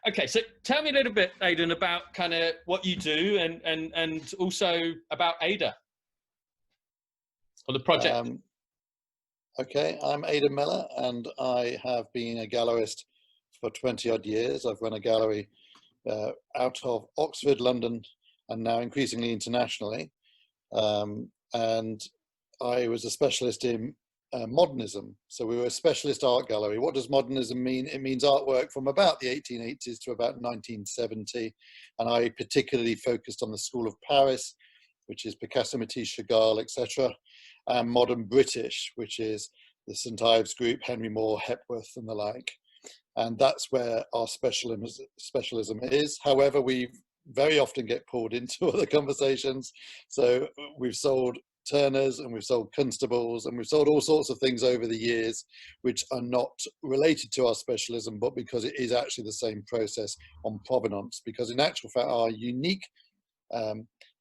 Okay, so tell me a little bit, Aidan, about kind of what you do and also about Ada or the project. Okay, I'm Aidan Meller, and I have been a gallerist for 20 odd years. I've run a gallery out of Oxford, London, and now increasingly internationally. And I was a specialist in modernism. So we were a specialist art gallery. What does modernism mean? It means artwork from about the 1880s to about 1970. And I particularly focused on the School of Paris, which is Picasso, Matisse, Chagall, etc., and modern British, which is the St Ives Group, Henry Moore, Hepworth, and the like. And that's where our specialism is. However, we very often get pulled into other conversations. So we've sold Turners and we've sold Constables and we've sold all sorts of things over the years, which are not related to our specialism, but because it is actually the same process on provenance. Because in actual fact, our unique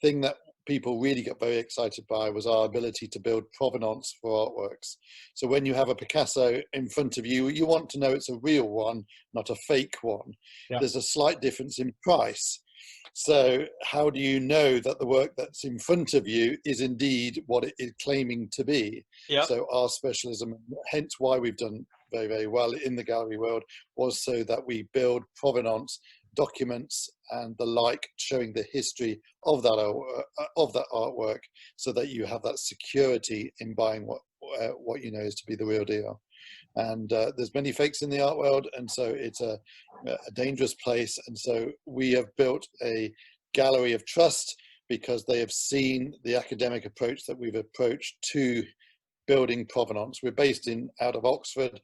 thing that people really got very excited by was our ability to build provenance for artworks. So when you have a Picasso in front of you, you want to know it's a real one, not a fake one. Yeah. There's a slight difference in price. So how do you know that the work that's in front of you is indeed what it is claiming to be? Yep. So our specialism, hence why we've done very, very well in the gallery world, was so that we build provenance documents and the like, showing the history of that artwork, so that you have that security in buying what you know is to be the real deal. And there's many fakes in the art world, and so it's a dangerous place. And so we have built a gallery of trust because they have seen the academic approach that we've approached to building provenance. We're based out of Oxford.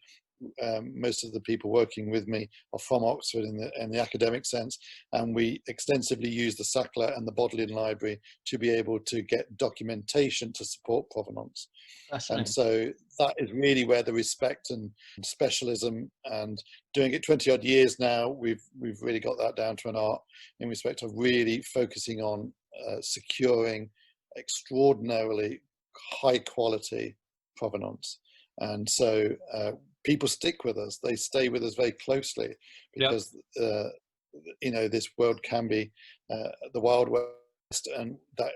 Most of the people working with me are from Oxford in the academic sense, and we extensively use the Sackler and the Bodleian Library to be able to get documentation to support provenance. And so that is really where the respect and specialism, and doing it 20 odd years now, we've really got that down to an art in respect of really focusing on securing extraordinarily high quality provenance. And so people stick with us. They stay with us very closely because, you know, this world can be the Wild West, and that,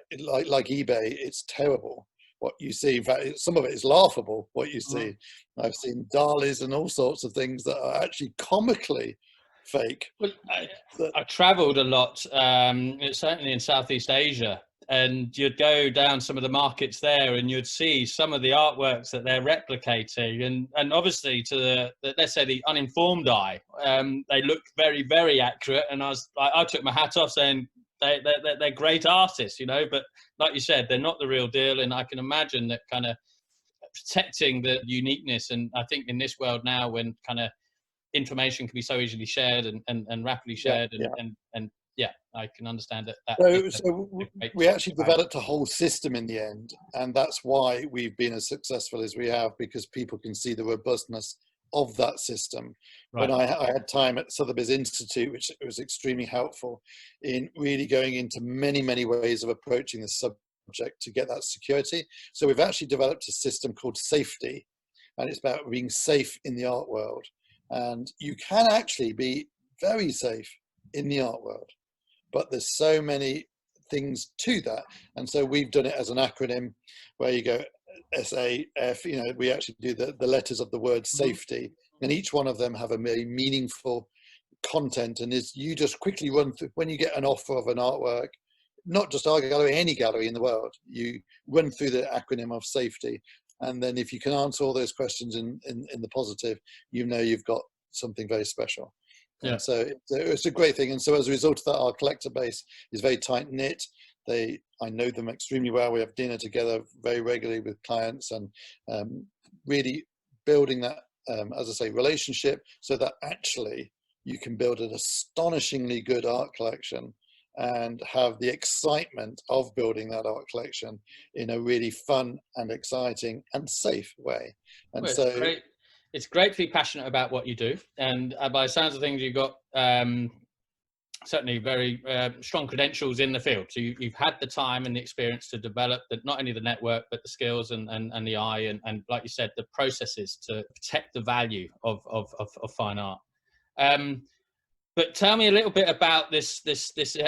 like eBay, it's terrible what you see. In fact, some of it is laughable, what you see. I've seen Dalis and all sorts of things that are actually comically fake. Well, I travelled a lot, certainly in Southeast Asia, and you'd go down some of the markets there and you'd see some of the artworks that they're replicating, and obviously to the let's say the uninformed eye, they look very, very accurate, and I took my hat off saying they're great artists, you know, but like you said, they're not the real deal. And I can imagine that kind of protecting the uniqueness, and I think in this world now, when kind of information can be so easily shared and rapidly shared, and yeah, I can understand that. So we actually developed a whole system in the end, and that's why we've been as successful as we have, because people can see the robustness of that system. Right. When I had time at Sotheby's Institute, which was extremely helpful in really going into many, many ways of approaching the subject to get that security. So we've actually developed a system called safety, and it's about being safe in the art world. And you can actually be very safe in the art world, but there's so many things to that. And so we've done it as an acronym where you go SAF, you know, we actually do the letters of the word safety, and each one of them have a very meaningful content. And is you just quickly run through, when you get an offer of an artwork, not just our gallery, any gallery in the world, you run through the acronym of safety. And then if you can answer all those questions in the positive, you know you've got something very special. And so it's a great thing. And so as a result of that, our collector base is very tight knit. I know them extremely well. We have dinner together very regularly with clients, and really building that, as I say, relationship, so that actually you can build an astonishingly good art collection and have the excitement of building that art collection in a really fun and exciting and safe way. And well, so it's great to be passionate about what you do, and by the sounds of things, you've got certainly very strong credentials in the field. So you've had the time and the experience to develop not only the network, but the skills and the eye, and like you said, the processes to protect the value of fine art. But tell me a little bit about this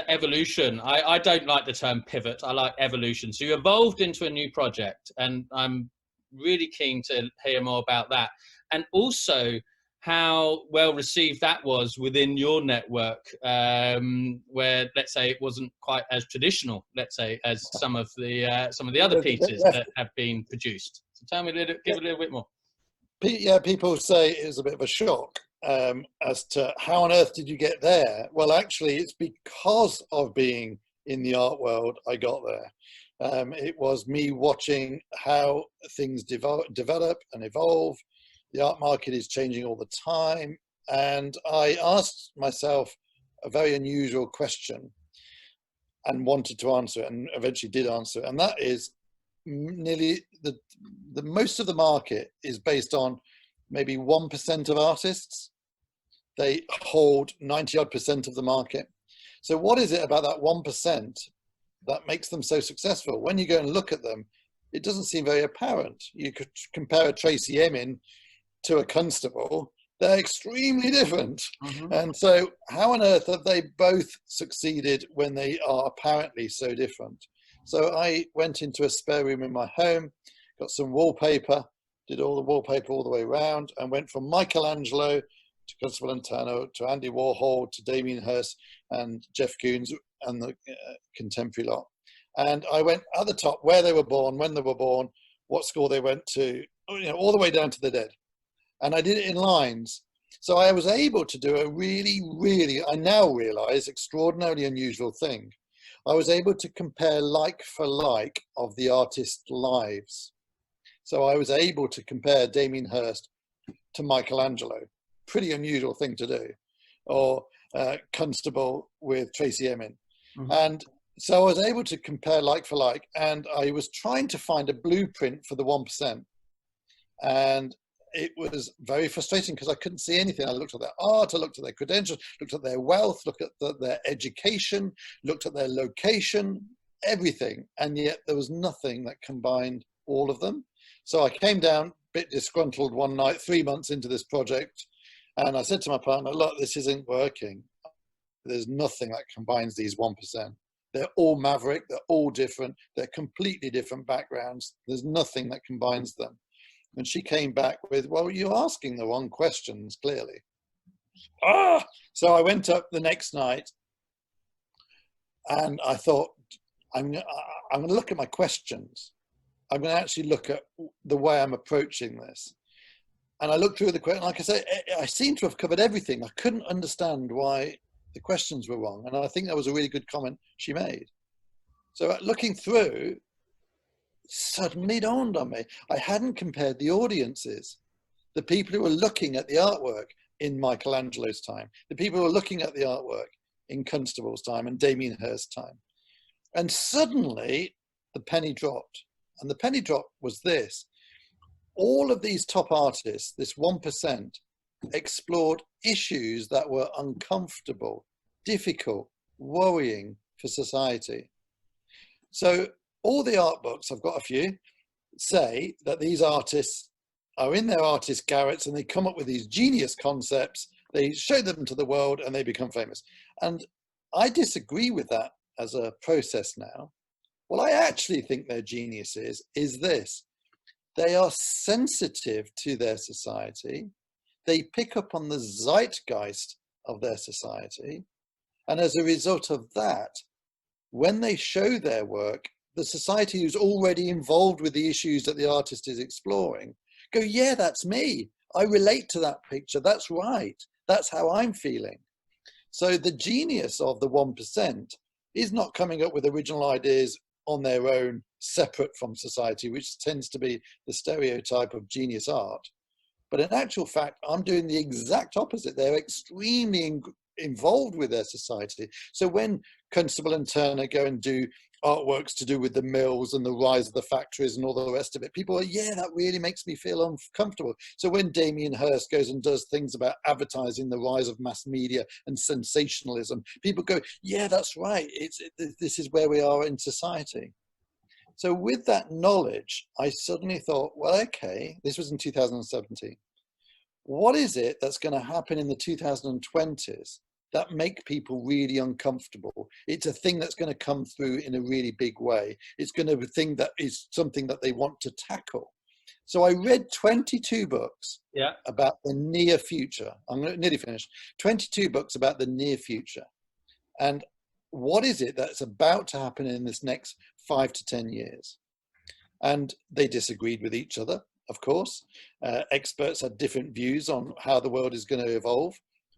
evolution. I don't like the term pivot. I like evolution. So you evolved into a new project, and I'm really keen to hear more about that. And also how well received that was within your network, where, let's say, it wasn't quite as traditional, let's say, as some of the other pieces that have been produced. So tell me give a little bit more. Yeah, people say it was a bit of a shock as to how on earth did you get there? Well, actually, it's because of being in the art world I got there. It was me watching how things develop and evolve. The art market is changing all the time. And I asked myself a very unusual question and wanted to answer it, and eventually did answer it. And that is, nearly the most of the market is based on maybe 1% of artists. They hold 90% of the market. So what is it about that 1% that makes them so successful? When you go and look at them, it doesn't seem very apparent. You could compare a Tracy Emin to a Constable. They're extremely different. Mm-hmm. And so how on earth have they both succeeded when they are apparently so different? So I went into a spare room in my home, got some wallpaper, did all the wallpaper all the way around, and went from Michelangelo to Constable and Turner to Andy Warhol to Damien Hirst and Jeff Koons and the contemporary lot. And I went at the top where they were born, when they were born, what school they went to, all the way down to the dead. And I did it in lines. So I was able to do a really, really, I now realize, extraordinarily unusual thing. I was able to compare like for like of the artists' lives. So I was able to compare Damien Hirst to Michelangelo. Pretty unusual thing to do. Or Constable with Tracy Emin. Mm-hmm. And so I was able to compare like for like, and I was trying to find a blueprint for the 1%. And it was very frustrating because I couldn't see anything. I looked at their art, I looked at their credentials, looked at their wealth, looked at their education, looked at their location, everything. And yet there was nothing that combined all of them. So I came down a bit disgruntled one night, 3 months into this project. And I said to my partner, look, this isn't working. There's nothing that combines these 1%. They're all maverick, they're all different, they're completely different backgrounds. There's nothing that combines them. And she came back with, well, you're asking the wrong questions, clearly. So I went up the next night and I thought, I'm going to look at my questions. I'm going to actually look at the way I'm approaching this. And I looked through the questions, like I say, I seem to have covered everything. I couldn't understand why the questions were wrong. And I think that was a really good comment she made. So looking through, suddenly dawned on me, I hadn't compared the audiences, the people who were looking at the artwork in Michelangelo's time, the people who were looking at the artwork in Constable's time and Damien Hirst's time. And suddenly the penny dropped. And the penny drop was this. All of these top artists, this 1%, explored issues that were uncomfortable, difficult, worrying for society. So all the art books, I've got a few, say that these artists are in their artist garrets and they come up with these genius concepts, they show them to the world and they become famous. And I disagree with that as a process now. What I actually think their genius is this. They are sensitive to their society. They pick up on the zeitgeist of their society. And as a result of that, when they show their work, the society who's already involved with the issues that the artist is exploring go, yeah, that's me. I relate to that picture. That's right. That's how I'm feeling. So the genius of the 1% is not coming up with original ideas on their own, separate from society, which tends to be the stereotype of genius art. But in actual fact, I'm doing the exact opposite. They're extremely involved with their society. So when Constable and Turner go and do artworks to do with the mills and the rise of the factories and all the rest of it, people are, yeah, that really makes me feel uncomfortable. So when Damien Hirst goes and does things about advertising, the rise of mass media and sensationalism, people go, yeah, that's right. This is where we are in society. So with that knowledge, I suddenly thought, well, okay, this was in 2017. What is it that's going to happen in the 2020s that make people really uncomfortable. It's a thing that's going to come through in a really big way. It's going to be a thing that is something that they want to tackle. So I read 22 books about the near future. I'm nearly finished. 22 books about the near future. And what is it that's about to happen in this next 5 to 10 years? And they disagreed with each other, of course. Experts had different views on how the world is going to evolve.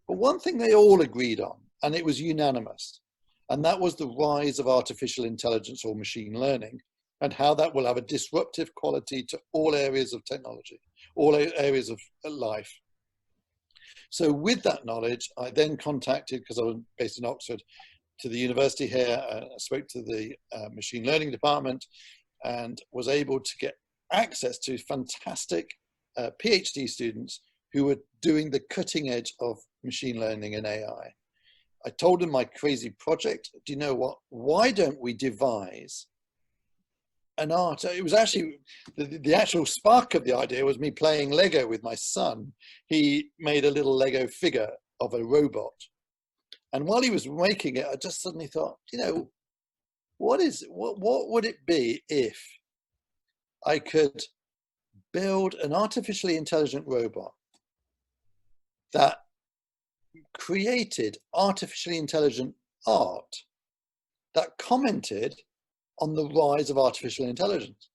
But one thing they all agreed on, and it was unanimous, and that was the rise of artificial intelligence or machine learning, and how that will have a disruptive quality to all areas of technology, all areas of life. So with that knowledge, I then contacted, because I was based in Oxford, to the university here. I spoke to the machine learning department and was able to get access to fantastic PhD students who were doing the cutting edge of machine learning and AI. I told them my crazy project. Do you know what? Why don't we devise an art? It was actually, the actual spark of the idea was me playing Lego with my son. He made a little Lego figure of a robot. And while he was making it, I just suddenly thought, you know, what would it be if I could build an artificially intelligent robot that created artificially intelligent art that commented on the rise of artificial intelligence?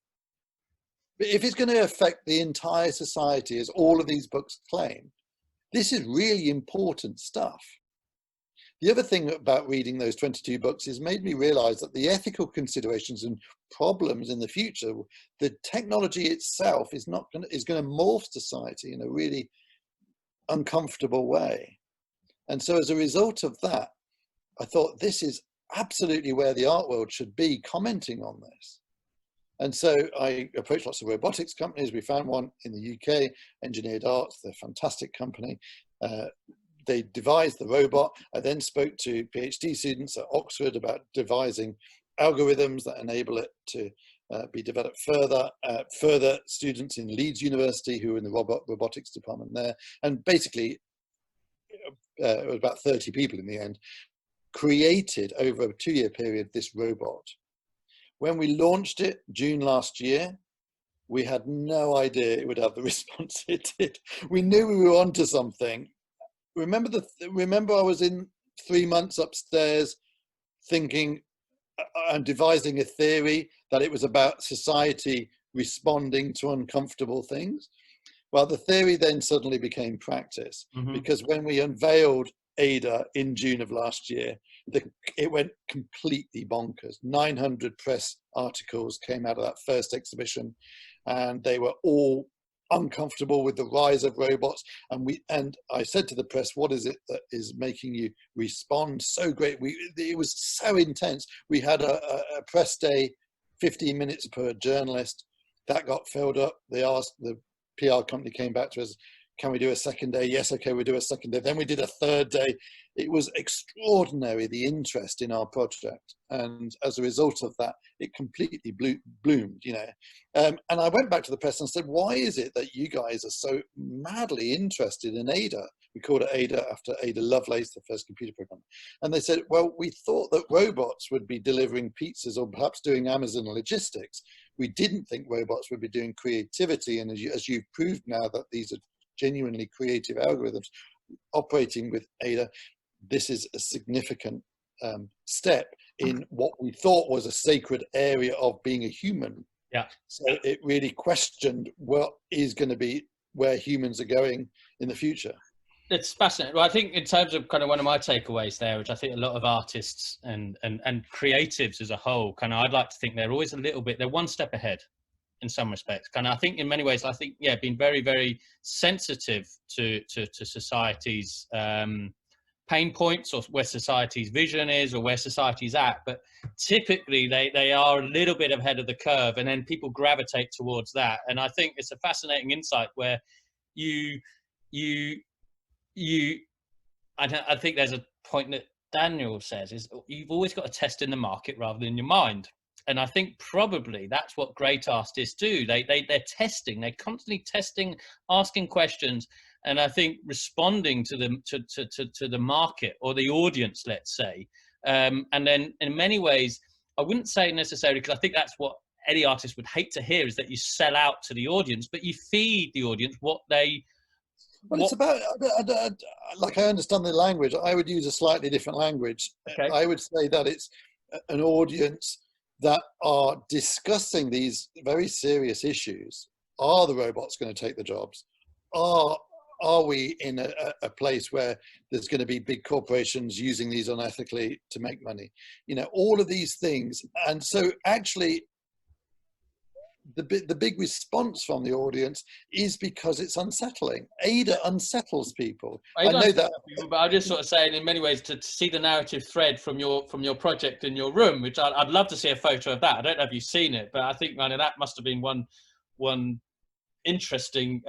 But if it's going to affect the entire society, as all of these books claim, this is really important stuff. The other thing about reading those 22 books is made me realize that the ethical considerations and problems in the future, the technology itself is going to morph society in a really uncomfortable way. And so as a result of that, I thought this is absolutely where the art world should be commenting on this. And so I approached lots of robotics companies. We found one in the UK, Engineered Arts. They're a fantastic company. They devised the robot. I then spoke to PhD students at Oxford about devising algorithms that enable it to be developed further. Further students in Leeds University who were in the robotics department there. And basically, it was about 30 people in the end, created over a 2-year period this robot. When we launched it, June last year, we had no idea it would have the response it did. We knew we were onto something. Remember I was in 3 months upstairs thinking and devising a theory that it was about society responding to uncomfortable things? Well, the theory then suddenly became practice, because when we unveiled Ada in June of last year, it went completely bonkers. 900 press articles came out of that first exhibition, and they were all uncomfortable with the rise of robots. And I said to the press, what is it that is making you respond so great? It was so intense. We had a press day, 15 minutes per journalist. That got filled up. They asked, the PR company came back to us, can we do a second day? Yes, okay, we'll do a second day. Then we did a third day. It was extraordinary, the interest in our project. And as a result of that, it completely bloomed, you know. And I went back to the press and said, why is it that you guys are so madly interested in Ada? We called it Ada after Ada Lovelace, the first computer program. And they said, well, we thought that robots would be delivering pizzas or perhaps doing Amazon logistics. We didn't think robots would be doing creativity. And as you've proved now that these are genuinely creative algorithms operating with Ada, this is a significant step in what we thought was a sacred area of being a human. Yeah. So it really questioned what is going to be where humans are going in the future. It's fascinating. Well, I think in terms of kind of one of my takeaways there, which I think a lot of artists and creatives as a whole, kind of, I'd like to think they're always they're one step ahead in some respects. Kind of, I think in many ways, I think, yeah, being very, very sensitive to society's pain points, or where society's vision is, or where society's at. But typically they are a little bit ahead of the curve, and then people gravitate towards that. And I think it's a fascinating insight where I think there's a point that Daniel says is you've always got to test in the market rather than your mind. And I think probably that's what great artists do. They're testing, they're constantly testing, asking questions, And I think responding to the market or the audience, let's say, and then in many ways, I wouldn't say necessarily, because I think that's what any artist would hate to hear, is that you sell out to the audience, but you feed the audience what they. Well, it's about, like, I understand the language. I would use a slightly different language. Okay. I would say that it's an audience that are discussing these very serious issues. Are the robots going to take the jobs? Are we in a place where there's going to be big corporations using these unethically to make money? You know, all of these things. And so actually, the big response from the audience is because it's unsettling. Ada unsettles people. I know that, but I'm just sort of saying, in many ways, to see the narrative thread from your project in your room, which I'd love to see a photo of that. I don't know if you've seen it, but I think, man, that must have been one interesting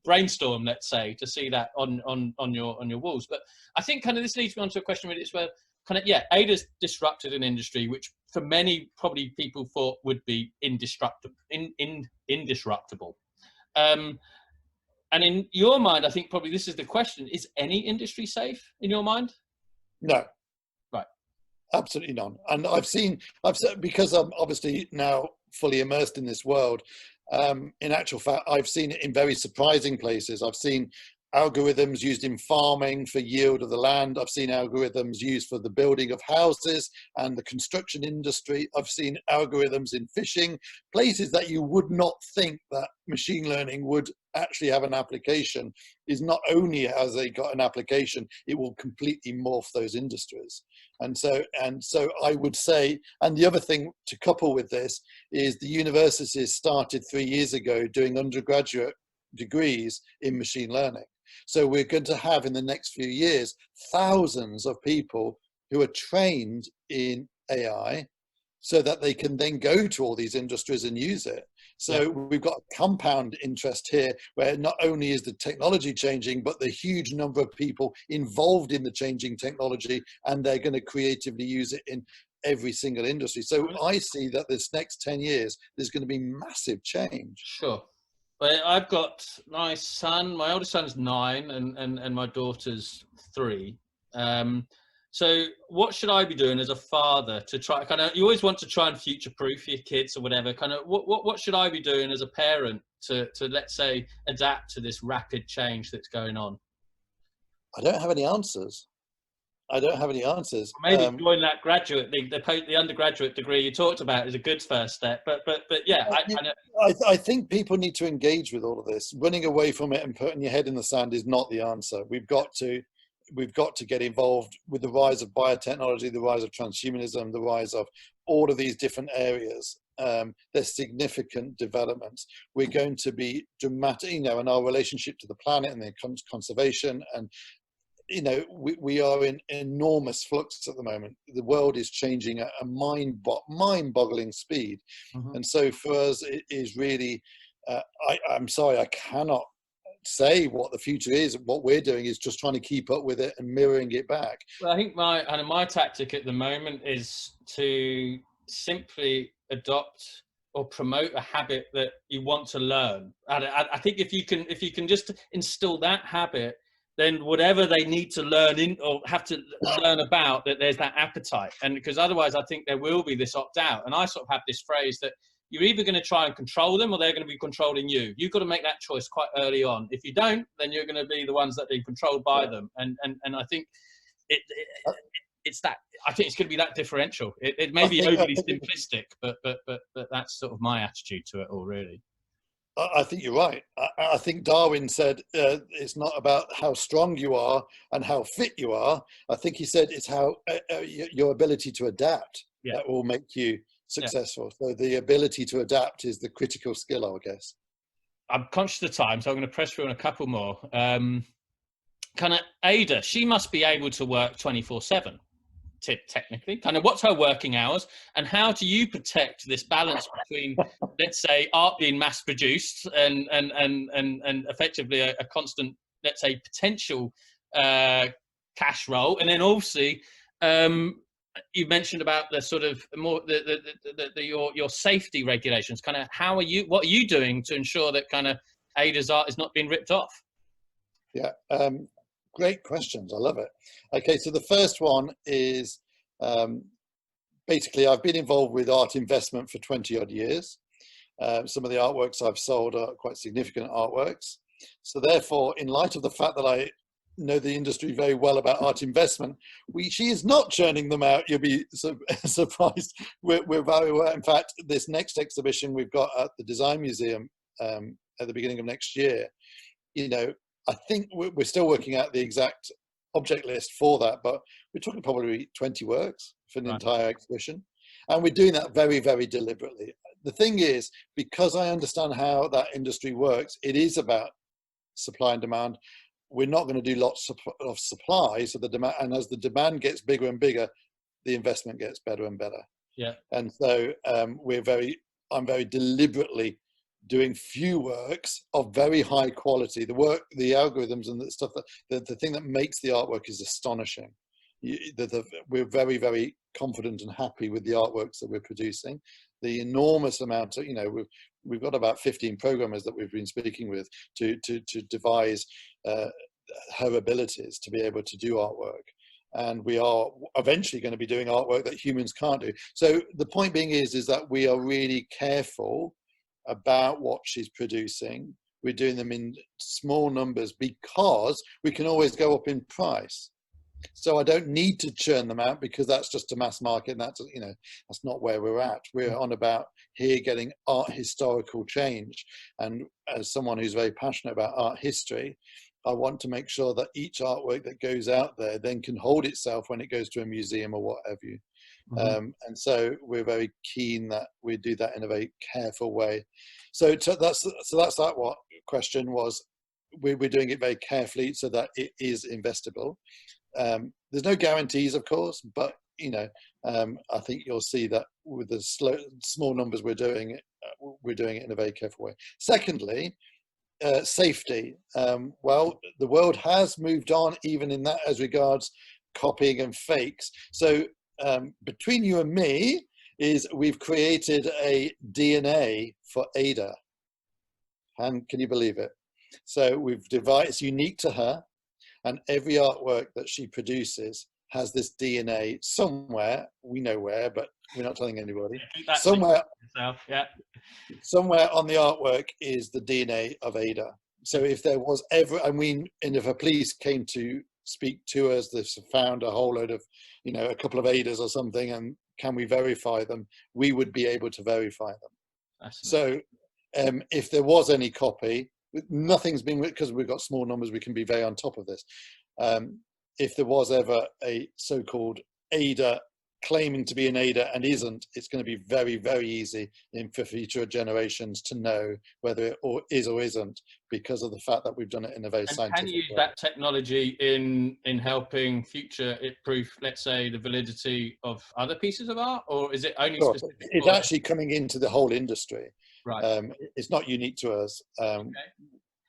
brainstorm, let's say, to see that on your walls. But I think kind of this leads me on to a question really as well. Kind of, yeah, Ada's disrupted an industry which for many probably people thought would be indestructible. And in your mind, I think probably this is the question: is any industry safe in your mind? No. Right. Absolutely none. And I've seen, because I'm obviously now fully immersed in this world, in actual fact, I've seen it in very surprising places. I've seen algorithms used in farming for yield of the land. I've seen algorithms used for the building of houses and the construction industry. I've seen algorithms in fishing, places that you would not think that machine learning would actually have an application. Is not only has they got an application, it will completely morph those industries. And so I would say, and the other thing to couple with this is the universities started 3 years ago doing undergraduate degrees in machine learning. So we're going to have in the next few years thousands of people who are trained in AI so that they can then go to all these industries and use it. So we've got a compound interest here where not only is the technology changing, but the huge number of people involved in the changing technology, and they're going to creatively use it in every single industry. So I see that this next 10 years, there's going to be massive change. Sure. But I've got my son, my oldest son is 9 and my daughter's 3. So what should I be doing as a father to try, kind of, you always want to try and future-proof your kids or whatever, kind of, what should I be doing as a parent to let's say, adapt to this rapid change that's going on? I don't have any answers. Maybe join that graduate, the undergraduate degree you talked about is a good first step. But yeah, I think people need to engage with all of this. Running away from it and putting your head in the sand is not the answer. We've got to get involved with the rise of biotechnology, the rise of transhumanism, the rise of all of these different areas. There's significant developments. We're going to be dramatic, in our relationship to the planet and the conservation, and we are in enormous flux at the moment. The world is changing at a mind-boggling speed. And so for us, it is really, I'm sorry, I cannot say what the future is. What we're doing is just trying to keep up with it and mirroring it back. Well, I think my tactic at the moment is to simply adopt or promote a habit that you want to learn. And I think if you can just instill that habit, then whatever they need to learn or have to learn about, that there's that appetite. And because otherwise I think there will be this opt out. And I sort of have this phrase that you're either going to try and control them or they're going to be controlling you. You've got to make that choice quite early on. If you don't, then you're going to be the ones that are being controlled by them. And I think it's that, I think it's going to be that differential. It may be overly simplistic, but that's sort of my attitude to it all, really. I think you're right. I think Darwin said it's not about how strong you are and how fit you are. I think he said it's how your ability to adapt that will make you successful. So the ability to adapt is the critical skill, I guess. I'm conscious of time, so I'm going to press through on a couple more. Kind of Ada, she must be able to work 24/7. Technically, kind of, what's her working hours, and how do you protect this balance between, let's say, art being mass produced and effectively a constant, let's say, potential cash roll, and then also you mentioned about the sort of more your safety regulations. Kind of, what are you doing to ensure that kind of Ada's art is not being ripped off? Yeah, great questions. I love it. Okay, so the first one is basically I've been involved with art investment for 20 odd years. Some of the artworks I've sold are quite significant artworks. So therefore, in light of the fact that I know the industry very well about art investment, she is not churning them out. You'll be surprised. We're very well. In fact, this next exhibition we've got at the Design Museum at the beginning of next year, you know, I think we're still working out the exact object list for that, but we're talking probably 20 works for an entire exhibition. And we're doing that very, very deliberately. The thing is, because I understand how that industry works, it is about supply and demand. We're not going to do lots of supply, so the demand, and as the demand gets bigger and bigger, the investment gets better and better. Yeah. And so I'm very deliberately doing few works of very high quality. The work, the algorithms and the stuff, the thing that makes the artwork is astonishing. We're very, very confident and happy with the artworks that we're producing. The enormous amount of, you know, we've got about 15 programmers that we've been speaking with to devise her abilities to be able to do artwork. And we are eventually going to be doing artwork that humans can't do. So the point being is that we are really careful about what she's producing. We're doing them in small numbers because we can always go up in price. So I don't need to churn them out because that's just a mass market, and that's, you know, that's not where we're at. We're on about here getting art historical change. And as someone who's very passionate about art history, I want to make sure that each artwork that goes out there then can hold itself when it goes to a museum or what have you. Mm-hmm. And so we're very keen that we do that in a very careful way. So that's that. What question was, we're doing it very carefully so that it is investable. There's no guarantees, of course, but you know, I think you'll see that with the small numbers we're doing it in a very careful way. Secondly, safety. Well, the world has moved on even in that as regards copying and fakes. So between you and me is we've created a DNA for Ada. And can you believe it? So we've devised, it's unique to her, and every artwork that she produces has this DNA somewhere. We know where, but we're not telling anybody. Somewhere on the artwork is the DNA of Ada. So if there was ever, and if a police came to speak to us, they've found a whole load of, you know, a couple of Adas or something, and can we verify them? We would be able to verify them. So if there was any copy, nothing's been, because we've got small numbers, we can be very on top of this. If there was ever a so-called Ada claiming to be an Ada and isn't, it's going to be very, very easy for future generations to know whether it is or isn't, because of the fact that we've done it in a very scientific way. Can you use that technology in helping future proof, let's say, the validity of other pieces of art, or is it only specific? It's actually coming into the whole industry. Right. It's not unique to us. Okay.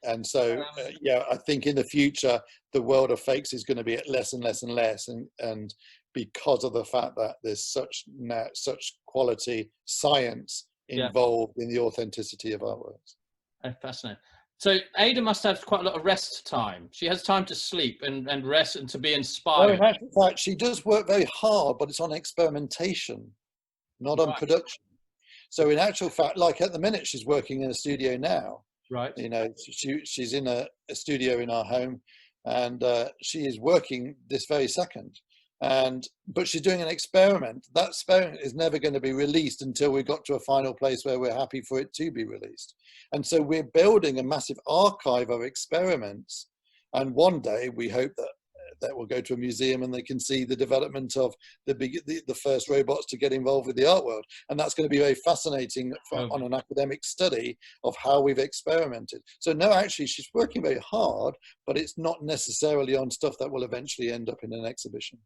And so, yeah, I think in the future, the world of fakes is going to be less and less and less. And because of the fact that there's such quality science involved in the authenticity of artworks. Oh, fascinating. So Ada must have quite a lot of rest time. She has time to sleep and rest and to be inspired. No, in fact, she does work very hard, but it's on experimentation, not on production. So in actual fact, like at the minute, she's working in a studio now. Right. You know, she's in a studio in our home, and she is working this very second. But she's doing an experiment. That experiment is never going to be released until we got to a final place where we're happy for it to be released. And so we're building a massive archive of experiments. And one day we hope that will go to a museum and they can see the development of the first robots to get involved with the art world. And that's going to be very fascinating on an academic study of how we've experimented. So no, actually, she's working very hard, but it's not necessarily on stuff that will eventually end up in an exhibition.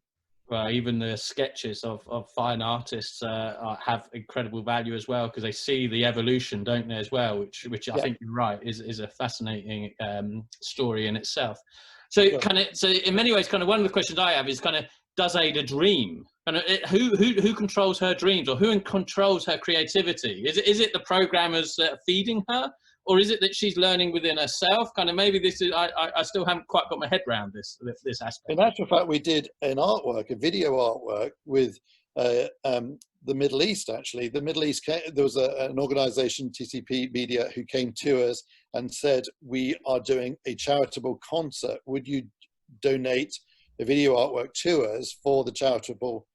Well, even the sketches of fine artists have incredible value as well, because they see the evolution, don't they, as well, which I think you're right, is a fascinating story in itself. So so in many ways, kind of one of the questions I have is kind of, does Ada dream? And who controls her dreams, or who controls her creativity? Is it the programmers feeding her, or is it that she's learning within herself? Kind of maybe this is I still haven't quite got my head around this aspect. In actual fact, we did an artwork, a video artwork with the Middle East. Actually, the Middle East there was an organisation, TCP Media, who came to us and said, "We are doing a charitable concert. Would you donate a video artwork to us for the charitable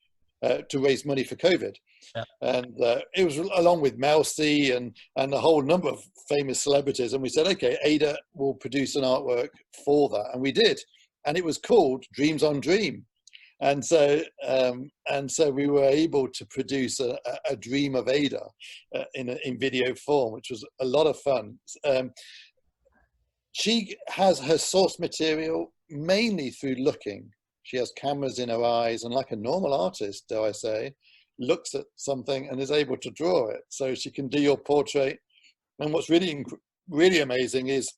to raise money for COVID?" Yeah. And it was along with Mel C and a whole number of famous celebrities. And we said, okay, Ada will produce an artwork for that, and we did. And it was called Dreams on Dream. And so we were able to produce a dream of Ada in video form, which was a lot of fun. She has her source material mainly through looking. She has cameras in her eyes, and like a normal artist, dare I say, looks at something and is able to draw it. So she can do your portrait. And what's really amazing is,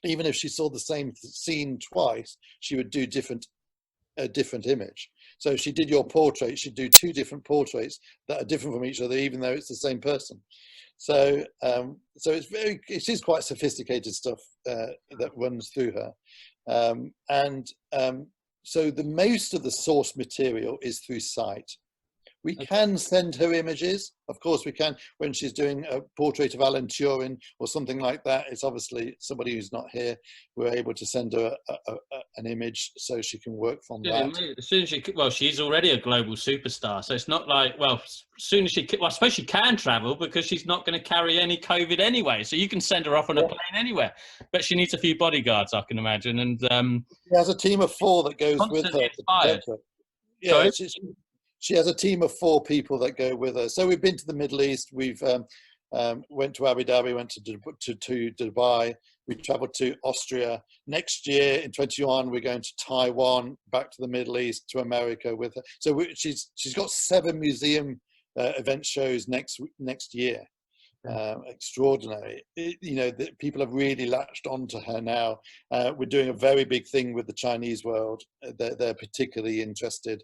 even if she saw the same scene twice, she would do a different image. So if she did your portrait, she'd do 2 different portraits that are different from each other, even though it's the same person. So it is quite sophisticated stuff that runs through her. So the most of the source material is through sight. We can send her images, of course we can. When she's doing a portrait of Alan Turing or something like that, it's obviously somebody who's not here. We're able to send her an image so she can work from that. As soon as she's already a global superstar, so it's not like, as soon as I suppose she can travel because she's not going to carry any COVID anyway. So you can send her off on a plane anywhere, but she needs a few bodyguards, I can imagine. And she has a team of 4 that goes with her. Inspired. Yeah, she has a team of 4 people that go with her. So we've been to the Middle East. We've went to Abu Dhabi, went to Dubai. We traveled to Austria. Next year in 2021, we're going to Taiwan, back to the Middle East, to America with her. So she's got 7 museum event shows next year. Extraordinary. People have really latched onto her now. We're doing a very big thing with the Chinese world. They're particularly interested.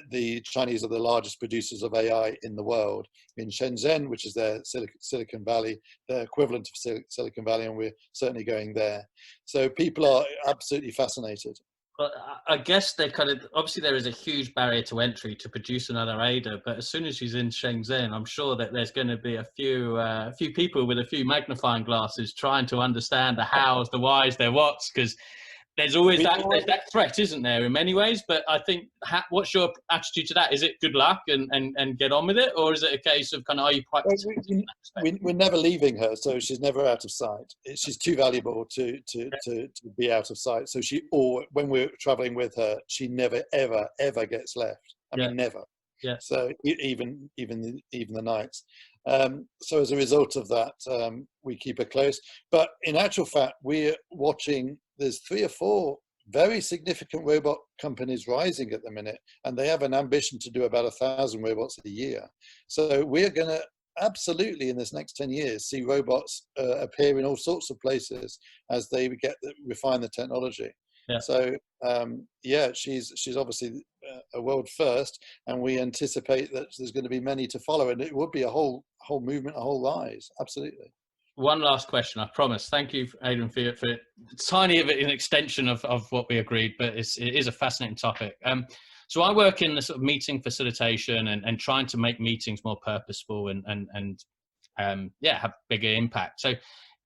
The Chinese are the largest producers of AI in the world. In Shenzhen, which is their Silicon Valley, their equivalent of Silicon Valley, and we're certainly going there. So people are absolutely fascinated. But I guess they obviously there is a huge barrier to entry to produce another Ada, but as soon as she's in Shenzhen, I'm sure that there's going to be a few people with a few magnifying glasses trying to understand the hows, the whys, their whats, because there's always that threat, isn't there, in many ways? But I think, what's your attitude to that? Is it good luck and get on with it, or is it a case of are you quite? We're never leaving her, so she's never out of sight. She's too valuable to be out of sight. So when we're traveling with her, she never ever gets left. I mean, never. Yeah. So even the nights. So as a result of that, we keep her close. But in actual fact, we're watching. There's 3 or 4 very significant robot companies rising at the minute, and they have an ambition to do about 1,000 robots a year. So we're going to absolutely, in this next 10 years, see robots appear in all sorts of places as they refine the technology. Yeah. So she's obviously a world first, and we anticipate that there's going to be many to follow, and it would be a whole movement, a whole rise. Absolutely. One last question, I promise. Thank you, Aidan, for tiny of an extension of what we agreed, but it is a fascinating topic. So I work in the sort of meeting facilitation and trying to make meetings more purposeful and have bigger impact. So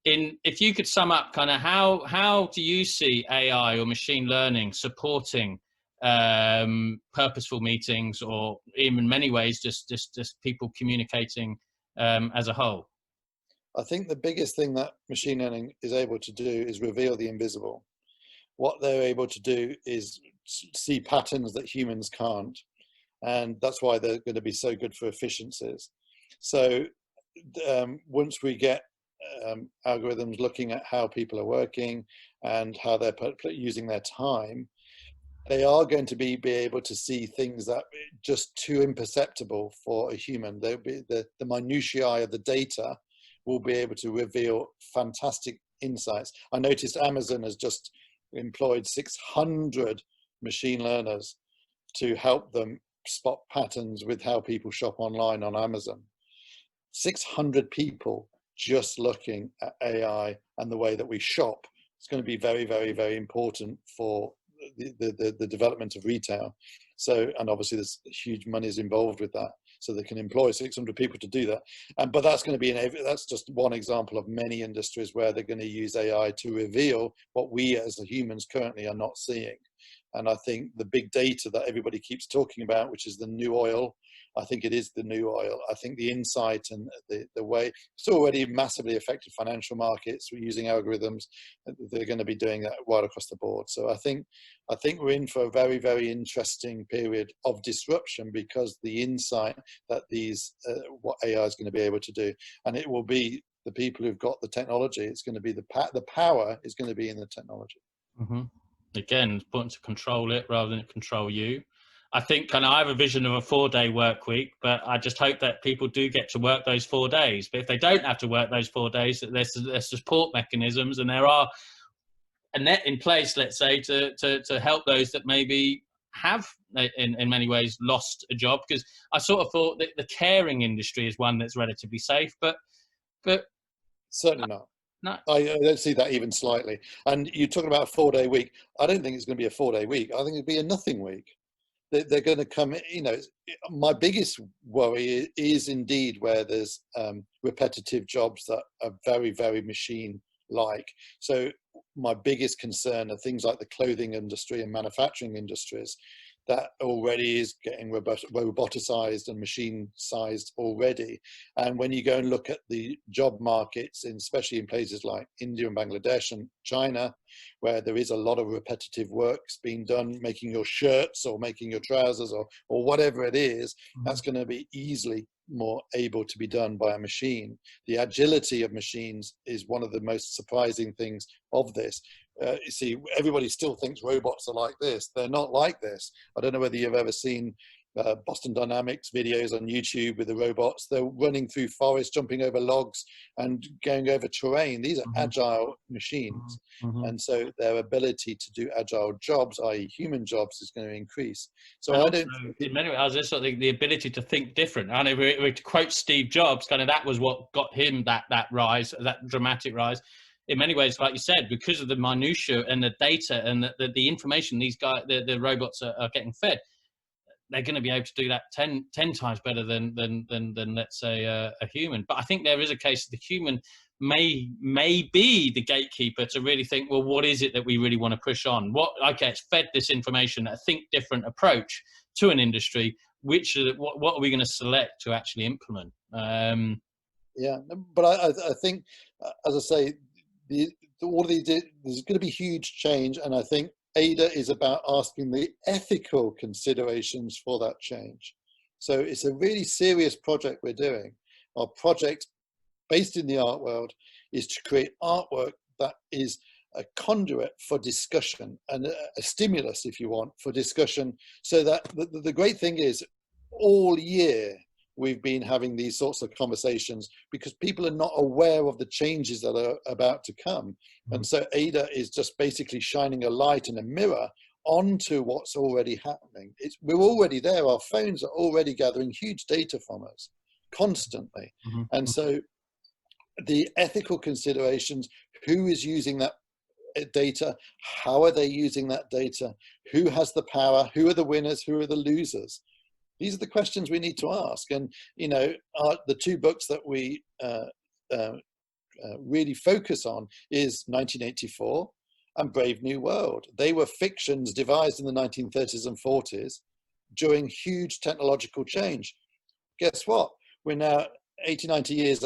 if you could sum up how do you see AI or machine learning supporting purposeful meetings, or in many ways just people communicating as a whole? I think the biggest thing that machine learning is able to do is reveal the invisible. What they're able to do is see patterns that humans can't. And that's why they're going to be so good for efficiencies. So once we get algorithms looking at how people are working and how they're using their time, they are going to be able to see things that are just too imperceptible for a human. They'll be the minutiae of the data will be able to reveal fantastic insights. I noticed Amazon has just employed 600 machine learners to help them spot patterns with how people shop online on Amazon. 600 people just looking at AI and the way that we shop. It's going to be very, very, very important for the development of retail. So, and obviously there's huge monies involved with that. So they can employ 600 people to do that. But that's going to be that's just one example of many industries where they're going to use AI to reveal what we as humans currently are not seeing. And I think the big data that everybody keeps talking about, which is the new oil, I think it is the new oil. I think the insight and the way it's already massively affected financial markets. We're using algorithms. They're going to be doing that right across the board. So I think we're in for a very, very interesting period of disruption, because the insight that what AI is going to be able to do, and it will be the people who've got the technology. It's going to be the power is going to be in the technology. Mm-hmm. Again, it's important to control it rather than it control you. I think, and I have a vision of a 4-day work week, but I just hope that people do get to work those 4 days. But if they don't have to work those 4 days, that there's support mechanisms, and there are a net in place, let's say, to help those that maybe have in many ways lost a job. Because I sort of thought that the caring industry is one that's relatively safe, but certainly not. No. I don't see that even slightly. And you're talking about a 4-day week. I don't think it's going to be a 4-day week. I think it'll be a nothing week. They're going to come, my biggest worry is indeed where there's repetitive jobs that are very, very machine-like. So my biggest concern are things like the clothing industry and manufacturing industries that already is getting roboticized and machine-sized already. And when you go and look at the job markets, especially in places like India and Bangladesh and China, where there is a lot of repetitive works being done, making your shirts or making your trousers or whatever it is, that's going to be easily more able to be done by a machine. The agility of machines is one of the most surprising things of this. You see, everybody still thinks robots are like this. They're not like this. I don't know whether you've ever seen Boston Dynamics videos on YouTube with the robots. They're running through forests, jumping over logs and going over terrain. These are agile machines. And so their ability to do agile jobs, i.e. human jobs, is going to increase. So and I also, don't... in many ways, there's sort of the ability to think different. I know we quote Steve Jobs, kind of that was what got him that rise, that dramatic rise. In many ways, like you said, because of the minutiae and the data and the information these guys, the robots are getting fed, they're going to be able to do that 10 times better than let's say a human. But I think there is a case that the human may be the gatekeeper to really think, well, what is it that we really want to push on? Okay, it's fed this information, a think different approach to an industry. What are we going to select to actually implement? Yeah, but I think, as I say, there's going to be huge change, and I think ADA is about asking the ethical considerations for that change. So it's a really serious project we're doing. Our project, based in the art world, is to create artwork that is a conduit for discussion and a stimulus, if you want, for discussion. So that the great thing is, all year we've been having these sorts of conversations because people are not aware of the changes that are about to come. And so ADA is just basically shining a light and a mirror onto what's already happening. We're already there. Our phones are already gathering huge data from us constantly. And so the ethical considerations, who is using that data, how are they using that data, who has the power, who are the winners, who are the losers? These are the questions we need to ask. And, the two books that we really focus on is 1984 and Brave New World. They were fictions devised in the 1930s and 40s during huge technological change. Guess what? We're now 80, 90 years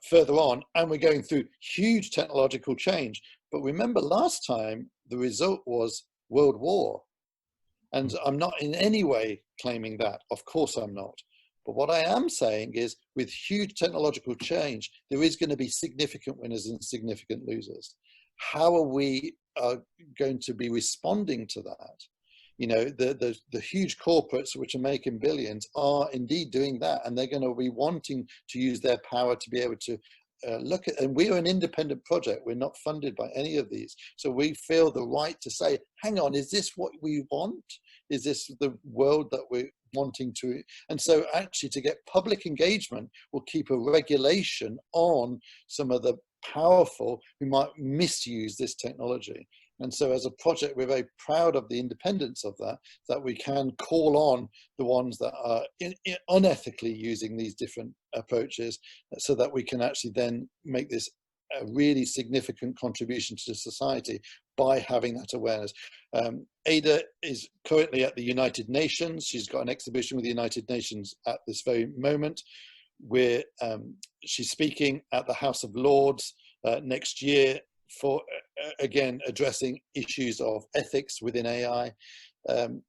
further on, and we're going through huge technological change. But remember, last time the result was World War. And I'm not in any way claiming that. Of course I'm not. But what I am saying is, with huge technological change, there is going to be significant winners and significant losers. How are we going to be responding to that? The huge corporates which are making billions are indeed doing that, and they're going to be wanting to use their power to be able to look at, and we are an independent project. We're not funded by any of these. So we feel the right to say, hang on, is this what we want? Is this the world that wanting to, and so actually to get public engagement will keep a regulation on some of the powerful who might misuse this technology. And so as a project, we're very proud of the independence of that we can call on the ones that are unethically using these different approaches, so that we can actually then make this a really significant contribution to society by having that awareness. Ada is currently at the United Nations. She's got an exhibition with the United Nations at this very moment. She's speaking at the House of Lords next year for, again, addressing issues of ethics within AI.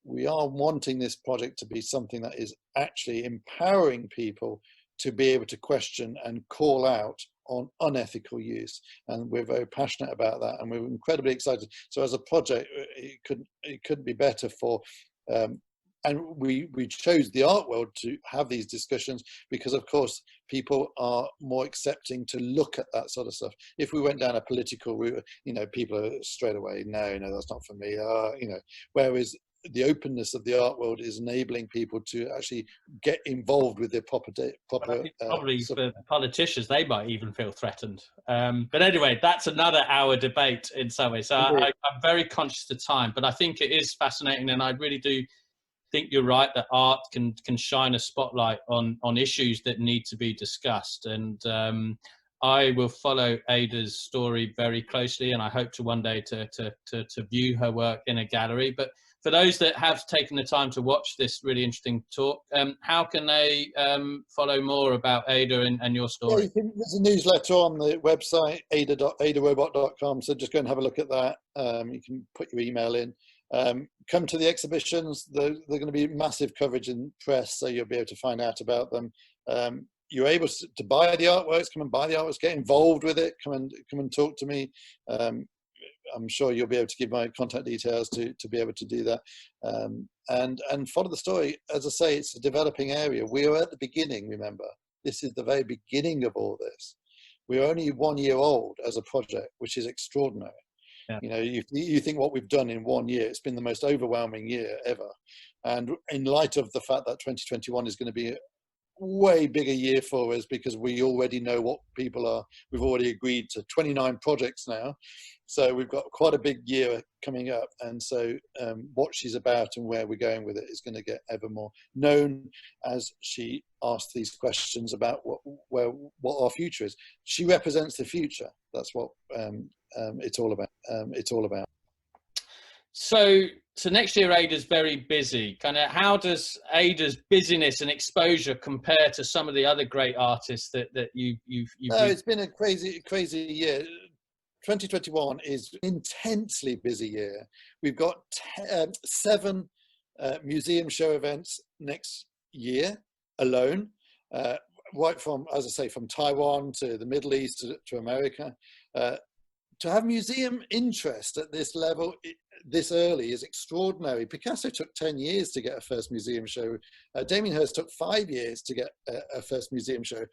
We are wanting this project to be something that is actually empowering people to be able to question and call out on unethical use, and we're very passionate about that, and we're incredibly excited. So as a project, it couldn't be better for, and we chose the art world to have these discussions because, of course, people are more accepting to look at that sort of stuff. If we went down a political route, people are straight away, no, that's not for me, whereas the openness of the art world is enabling people to actually get involved with their proper. Probably for politicians, they might even feel threatened. But anyway, that's another hour debate in some way. So I'm very conscious of time, but I think it is fascinating, and I really do think you're right that art can shine a spotlight on issues that need to be discussed. And I will follow Ada's story very closely, and I hope to one day to view her work in a gallery. But for those that have taken the time to watch this really interesting talk, how can they follow more about Ada and your story? Yeah, there's a newsletter on the website, adarobot.com, so just go and have a look at that. You can put your email in. Come to the exhibitions. They're going to be massive coverage in press, so you'll be able to find out about them. You're able to buy the artworks, come and buy the artworks, get involved with it, come and talk to me. I'm sure you'll be able to give my contact details to be able to do that, and follow the story. As I say, it's a developing area. We are at the beginning. Remember, this is the very beginning of all this. We're only 1 year old as a project, which is extraordinary. Yeah. You think what we've done in 1 year, it's been the most overwhelming year ever. And in light of the fact that 2021 is going to be a way bigger year for us, because we already know what people are, we've already agreed to 29 projects now. So we've got quite a big year coming up. And so what she's about and where we're going with it is going to get ever more known as she asks these questions about what our future is. She represents the future. That's what it's all about. So next year, Ada's very busy. Kind of, how does Ada's busyness and exposure compare to some of the other great artists that you've? No, it's been a crazy year. 2021 is an intensely busy year. We've got 7 museum show events next year alone, right from, as I say, from Taiwan to the Middle East to America. To have museum interest at this level, this early, is extraordinary. Picasso took 10 years to get a first museum show. Damien Hirst took 5 years to get a first museum show.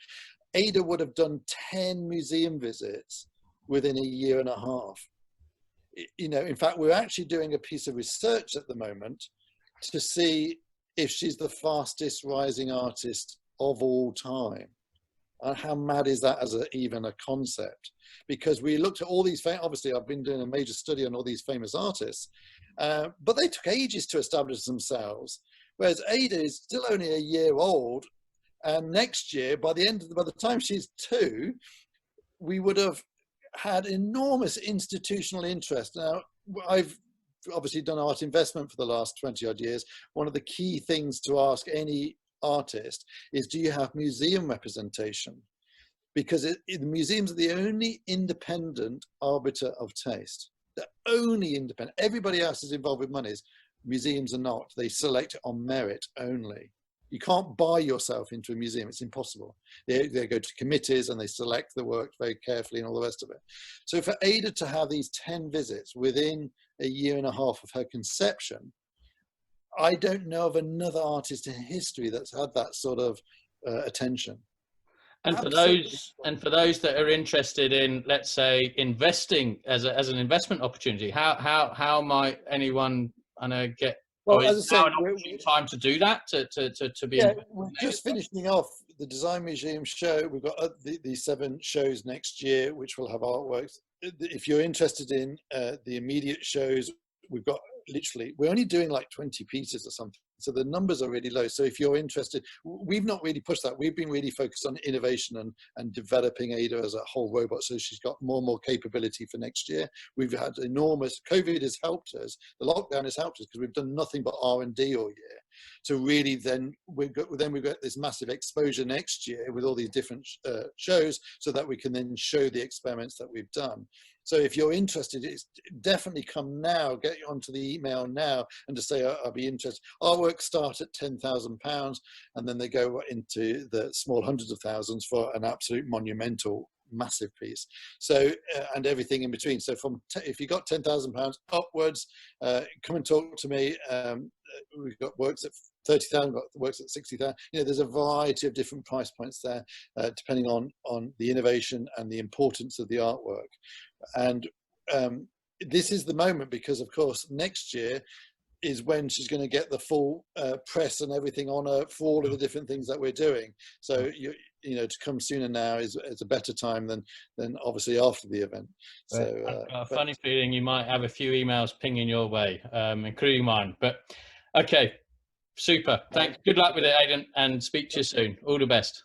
Ada would have done 10 museum visits within a year and a half. In fact, we're actually doing a piece of research at the moment to see if she's the fastest rising artist of all time. And how mad is that as even a concept? Because we looked at all these, obviously I've been doing a major study on all these famous artists, but they took ages to establish themselves. Whereas Ada is still only a year old. And next year, by the time she's 2, we would have had enormous institutional interest. Now, I've obviously done art investment for the last 20 odd years. One of the key things to ask any artist is, do you have museum representation? Because the museums are the only independent arbiter of taste. The only independent. Everybody else is involved with monies. Museums are not. They select on merit only. You can't buy yourself into a museum. It's impossible. They go to committees and they select the work very carefully and all the rest of it. So for Ada to have these 10 visits within a year and a half of her conception, I don't know of another artist in history that's had that sort of attention. And for those that are interested in, let's say, investing as an investment opportunity, how might anyone get? Or Well, as I is now say, an opportune time to do that, to be yeah, involved we're in just finishing off the Design Museum show. We've got the 7 shows next year, which will have artworks. If you're interested in the immediate shows, we've got literally, we're only doing like 20 pieces or something. So the numbers are really low. So if you're interested, we've not really pushed that. We've been really focused on innovation and developing Ada as a whole robot. So she's got more and more capability for next year. We've had enormous, COVID has helped us. The lockdown has helped us because we've done nothing but R&D all year. So really then we've got this massive exposure next year with all these different shows so that we can then show the experiments that we've done. So if you're interested, it's definitely come now, get onto the email now and to say, I'll be interested. Artworks start at £10,000 and then they go into the small hundreds of thousands for an absolute monumental, massive piece. So, and everything in between. So from, if you got £10,000 upwards, come and talk to me. We've got works at 30,000, got works at 60,000. You know, there's a variety of different price points there, depending on the innovation and the importance of the artwork. And this is the moment because, of course, next year is when she's going to get the full press and everything on her for all of the different things that we're doing. So you know, to come sooner now is a better time than obviously after the event. So I've got a funny feeling you might have a few emails pinging your way, including mine. But okay, super. Thanks. Good luck with it, Aidan, and speak to you soon. All the best.